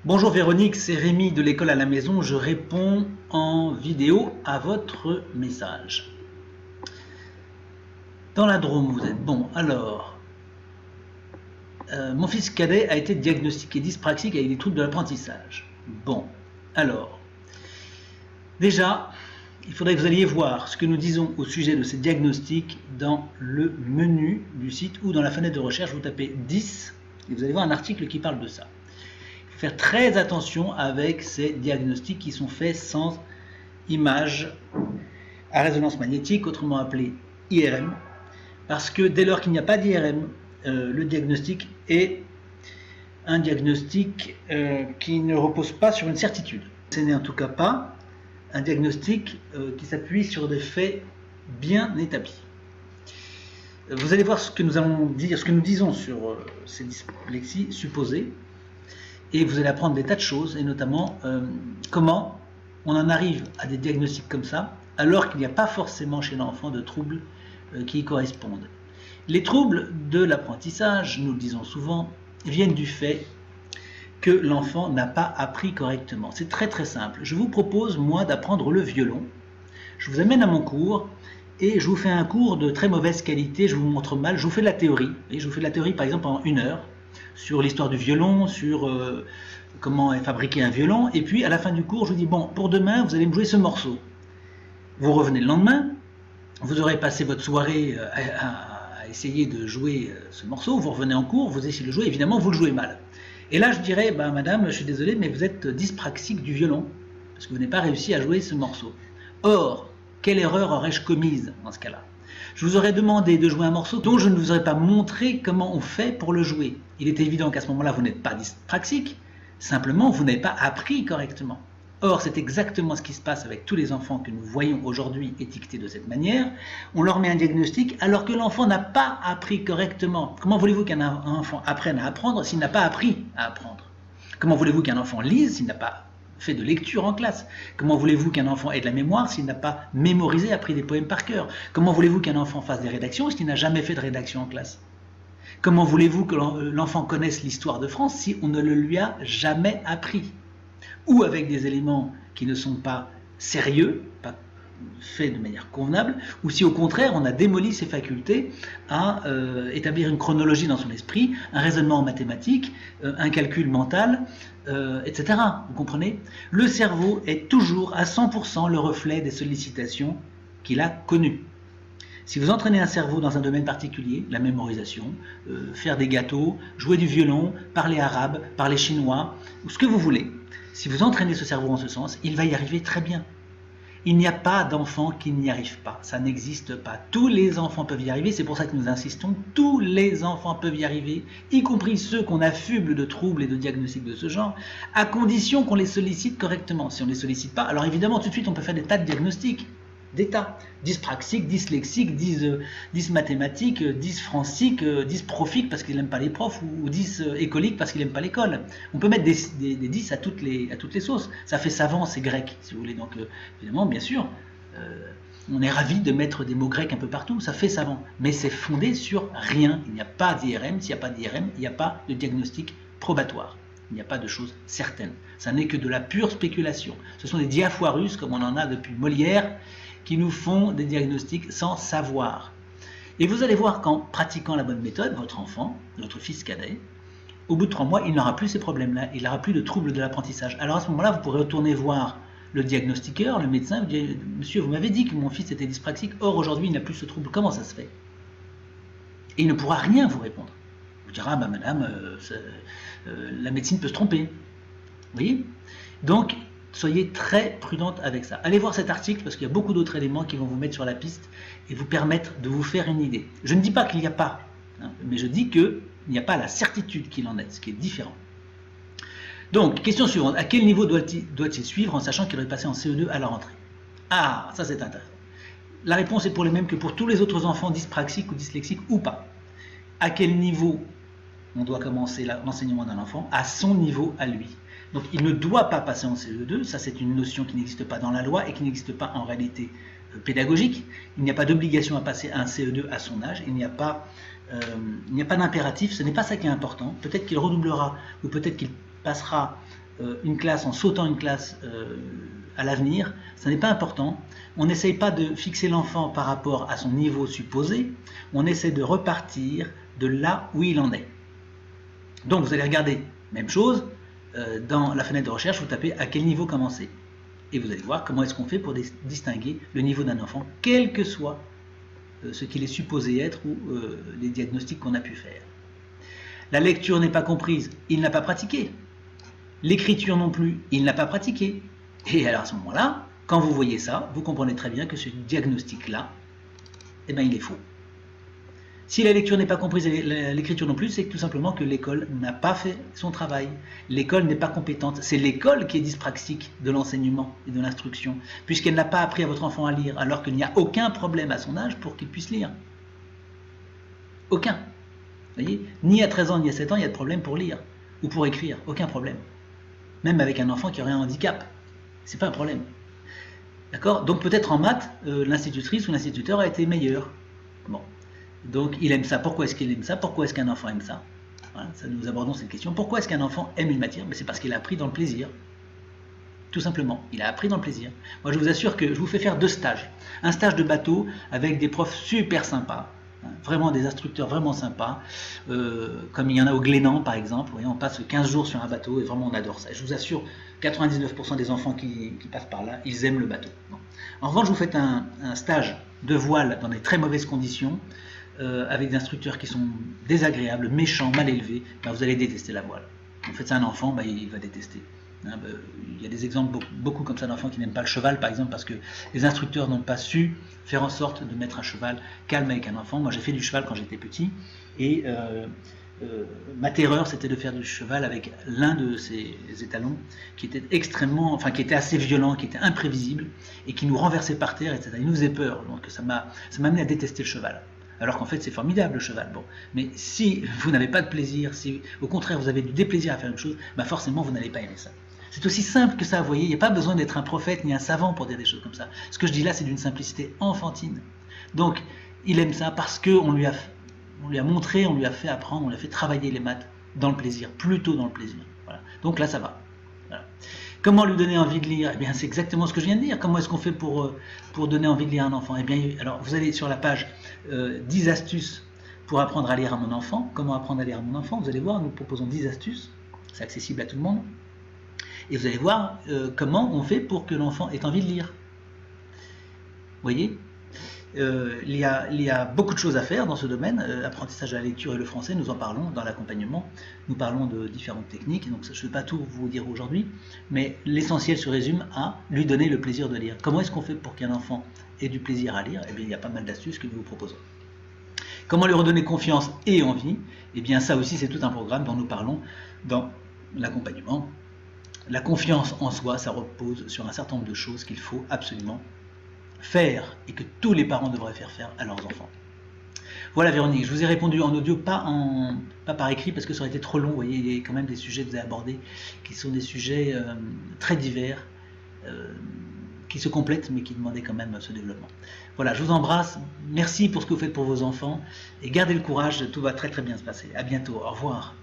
Bonjour Véronique, c'est Rémi de l'école à la maison. Je réponds en vidéo à votre message. Dans la Drôme, vous êtes bon. Alors, mon fils cadet a été diagnostiqué dyspraxique avec des troubles de l'apprentissage. Bon, alors, déjà, il faudrait que vous alliez voir ce que nous disons au sujet de ces diagnostics dans le menu du site ou dans la fenêtre de recherche. Vous tapez 10 et vous allez voir un article qui parle de ça. Faire très attention avec ces diagnostics qui sont faits sans image à résonance magnétique, autrement appelé IRM, parce que dès lors qu'il n'y a pas d'IRM, le diagnostic est un diagnostic qui ne repose pas sur une certitude. Ce n'est en tout cas pas un diagnostic qui s'appuie sur des faits bien établis. Vous allez voir ce que nous allons dire, ce que nous disons sur ces dyslexies supposées. Et vous allez apprendre des tas de choses, et notamment comment on en arrive à des diagnostics comme ça, alors qu'il n'y a pas forcément chez l'enfant de troubles qui y correspondent. Les troubles de l'apprentissage, nous le disons souvent, viennent du fait que l'enfant n'a pas appris correctement. C'est très très simple. Je vous propose, moi, d'apprendre le violon. Je vous amène à mon cours, et je vous fais un cours de très mauvaise qualité, je vous montre mal, je vous fais de la théorie. Et je vous fais de la théorie, par exemple, en 1 heure. Sur l'histoire du violon, sur comment est fabriqué un violon, et puis à la fin du cours, je vous dis, bon, pour demain, vous allez me jouer ce morceau. Vous revenez le lendemain, vous aurez passé votre soirée à essayer de jouer ce morceau, vous revenez en cours, vous essayez de le jouer, évidemment, vous le jouez mal. Et là, je dirais, bah, madame, je suis désolé, mais vous êtes dyspraxique du violon, parce que vous n'avez pas réussi à jouer ce morceau. Or, quelle erreur aurais-je commise dans ce cas-là? Je vous aurais demandé de jouer un morceau dont je ne vous aurais pas montré comment on fait pour le jouer. Il est évident qu'à ce moment-là, vous n'êtes pas dyspraxique, simplement vous n'avez pas appris correctement. Or, c'est exactement ce qui se passe avec tous les enfants que nous voyons aujourd'hui étiquetés de cette manière. On leur met un diagnostic alors que l'enfant n'a pas appris correctement. Comment voulez-vous qu'un enfant apprenne à apprendre s'il n'a pas appris à apprendre? Comment voulez-vous qu'un enfant lise s'il n'a pas fait de lecture en classe? Comment voulez-vous qu'un enfant ait de la mémoire s'il n'a pas mémorisé, appris des poèmes par cœur? Comment voulez-vous qu'un enfant fasse des rédactions s'il n'a jamais fait de rédaction en classe? Comment voulez-vous que l'enfant connaisse l'histoire de France si on ne le lui a jamais appris? Ou avec des éléments qui ne sont pas sérieux, pas faits de manière convenable, ou si au contraire on a démoli ses facultés à établir une chronologie dans son esprit, un raisonnement en mathématiques, un calcul mental, etc. Vous comprenez? Le cerveau est toujours à 100% le reflet des sollicitations qu'il a connues. Si vous entraînez un cerveau dans un domaine particulier, la mémorisation, faire des gâteaux, jouer du violon, parler arabe, parler chinois, ou ce que vous voulez, si vous entraînez ce cerveau en ce sens, il va y arriver très bien. Il n'y a pas d'enfant qui n'y arrive pas, ça n'existe pas. Tous les enfants peuvent y arriver, c'est pour ça que nous insistons, tous les enfants peuvent y arriver, y compris ceux qu'on affuble de troubles et de diagnostics de ce genre, à condition qu'on les sollicite correctement. Si on ne les sollicite pas, alors évidemment tout de suite on peut faire des tas de diagnostics, des tas, dyspraxique, dyslexique, dysmathématique, dysfrancique, dysprofique parce qu'il n'aime pas les profs, ou dysécolique parce qu'il n'aime pas l'école. On peut mettre des 10 à toutes les sauces. Ça fait savant, c'est grec, si vous voulez. Donc évidemment, bien sûr, on est ravi de mettre des mots grecs un peu partout, ça fait savant. Mais c'est fondé sur rien. Il n'y a pas d'IRM. S'il n'y a pas d'IRM, il n'y a pas de diagnostic probatoire. Il n'y a pas de choses certaines. Ça n'est que de la pure spéculation. Ce sont des diafoirus, comme on en a depuis Molière, qui nous font des diagnostics sans savoir. Et vous allez voir qu'en pratiquant la bonne méthode, votre enfant, votre fils cadet, au bout de 3 mois, il n'aura plus ces problèmes-là, il n'aura plus de troubles de l'apprentissage. Alors à ce moment-là, vous pourrez retourner voir le diagnostiqueur, le médecin, vous dire, monsieur, vous m'avez dit que mon fils était dyspraxique, or aujourd'hui il n'a plus ce trouble, comment ça se fait? Et il ne pourra rien vous répondre. Il vous dira, bah, madame, la médecine peut se tromper. Vous voyez? Donc, soyez très prudente avec ça. Allez voir cet article parce qu'il y a beaucoup d'autres éléments qui vont vous mettre sur la piste et vous permettre de vous faire une idée. Je ne dis pas qu'il n'y a pas, hein, mais je dis qu'il n'y a pas la certitude qu'il en est, ce qui est différent. Donc, question suivante. À quel niveau doit-il suivre en sachant qu'il aurait passé en CE2 à la rentrée? Ah, ça c'est intéressant. La réponse est pour les mêmes que pour tous les autres enfants dyspraxiques ou dyslexiques ou pas. À quel niveau on doit commencer l'enseignement d'un enfant? À son niveau à lui. Donc il ne doit pas passer en CE2, ça c'est une notion qui n'existe pas dans la loi et qui n'existe pas en réalité pédagogique. Il n'y a pas d'obligation à passer un CE2 à son âge, il n'y a pas d'impératif, ce n'est pas ça qui est important. Peut-être qu'il redoublera ou peut-être qu'il passera une classe en sautant une classe à l'avenir, ça n'est pas important. On n'essaye pas de fixer l'enfant par rapport à son niveau supposé, on essaie de repartir de là où il en est. Donc vous allez regarder, même chose, dans la fenêtre de recherche, vous tapez à quel niveau commencer. Et vous allez voir comment est-ce qu'on fait pour distinguer le niveau d'un enfant, quel que soit ce qu'il est supposé être ou les diagnostics qu'on a pu faire. La lecture n'est pas comprise, il n'a pas pratiqué. L'écriture non plus, il n'a pas pratiqué. Et alors à ce moment-là, quand vous voyez ça, vous comprenez très bien que ce diagnostic-là, eh bien, il est faux. Si la lecture n'est pas comprise et l'écriture non plus, c'est tout simplement que l'école n'a pas fait son travail. L'école n'est pas compétente. C'est l'école qui est dyspraxique de l'enseignement et de l'instruction, puisqu'elle n'a pas appris à votre enfant à lire, alors qu'il n'y a aucun problème à son âge pour qu'il puisse lire. Aucun. Vous voyez, ni à 13 ans, ni à 7 ans, il y a de problème pour lire ou pour écrire. Aucun problème. Même avec un enfant qui aurait un handicap. C'est pas un problème. D'accord? Donc peut-être en maths, l'institutrice ou l'instituteur a été meilleur. Bon. Donc il aime ça. Pourquoi est-ce qu'il aime ça? Pourquoi est-ce qu'un enfant aime ça? Voilà, ça, nous abordons cette question. Pourquoi est-ce qu'un enfant aime une matière? C'est parce qu'il a appris dans le plaisir. Tout simplement. Il a appris dans le plaisir. Moi je vous assure que je vous fais faire 2 stages. Un stage de bateau avec des profs super sympas. Vraiment des instructeurs vraiment sympas, comme il y en a au Glénan par exemple. Vous voyez, on passe 15 jours sur un bateau et vraiment on adore ça. Je vous assure, 99% des enfants qui passent par là, ils aiment le bateau. Bon. En revanche, vous faites un stage de voile dans des très mauvaises conditions, avec des instructeurs qui sont désagréables, méchants, mal élevés, ben vous allez détester la voile. Vous faites ça à un enfant, ben il va détester. Il y a des exemples beaucoup comme ça d'enfants qui n'aiment pas le cheval, par exemple, parce que les instructeurs n'ont pas su faire en sorte de mettre un cheval calme avec un enfant. Moi, j'ai fait du cheval quand j'étais petit, et ma terreur, c'était de faire du cheval avec l'un de ces étalons qui était extrêmement, enfin, qui était assez violent, qui était imprévisible, et qui nous renversait par terre, etc. Il nous faisait peur, donc ça m'a amené à détester le cheval. Alors qu'en fait, c'est formidable le cheval. Bon. Mais si vous n'avez pas de plaisir, si au contraire vous avez du déplaisir à faire une chose, ben forcément vous n'allez pas aimer ça. C'est aussi simple que ça, vous voyez, il n'y a pas besoin d'être un prophète ni un savant pour dire des choses comme ça. Ce que je dis là, c'est d'une simplicité enfantine. Donc, il aime ça parce qu'on lui a montré, on lui a fait apprendre, on lui a fait travailler les maths dans le plaisir, plutôt dans le plaisir. Voilà. Donc là, ça va. Voilà. Comment lui donner envie de lire? Eh bien, c'est exactement ce que je viens de dire. Comment est-ce qu'on fait pour donner envie de lire à un enfant? Eh bien, alors, vous allez sur la page 10 astuces pour apprendre à lire à mon enfant. Comment apprendre à lire à mon enfant? Vous allez voir, nous proposons 10 astuces. C'est accessible à tout le monde. Et vous allez voir comment on fait pour que l'enfant ait envie de lire. Vous voyez, il y a beaucoup de choses à faire dans ce domaine. Apprentissage de la lecture et le français, nous en parlons dans l'accompagnement. Nous parlons de différentes techniques, donc je ne vais pas tout vous dire aujourd'hui, mais l'essentiel se résume à lui donner le plaisir de lire. Comment est-ce qu'on fait pour qu'un enfant ait du plaisir à lire? Eh bien, il y a pas mal d'astuces que nous vous proposons. Comment lui redonner confiance et envie? Eh bien, ça aussi, c'est tout un programme dont nous parlons dans l'accompagnement. La confiance en soi, ça repose sur un certain nombre de choses qu'il faut absolument faire et que tous les parents devraient faire à leurs enfants. Voilà Véronique, je vous ai répondu en audio, pas par écrit parce que ça aurait été trop long. Vous voyez, il y a quand même des sujets que vous avez abordés qui sont des sujets très divers, qui se complètent mais qui demandaient quand même ce développement. Voilà, je vous embrasse, merci pour ce que vous faites pour vos enfants et gardez le courage, tout va très très bien se passer. À bientôt, au revoir.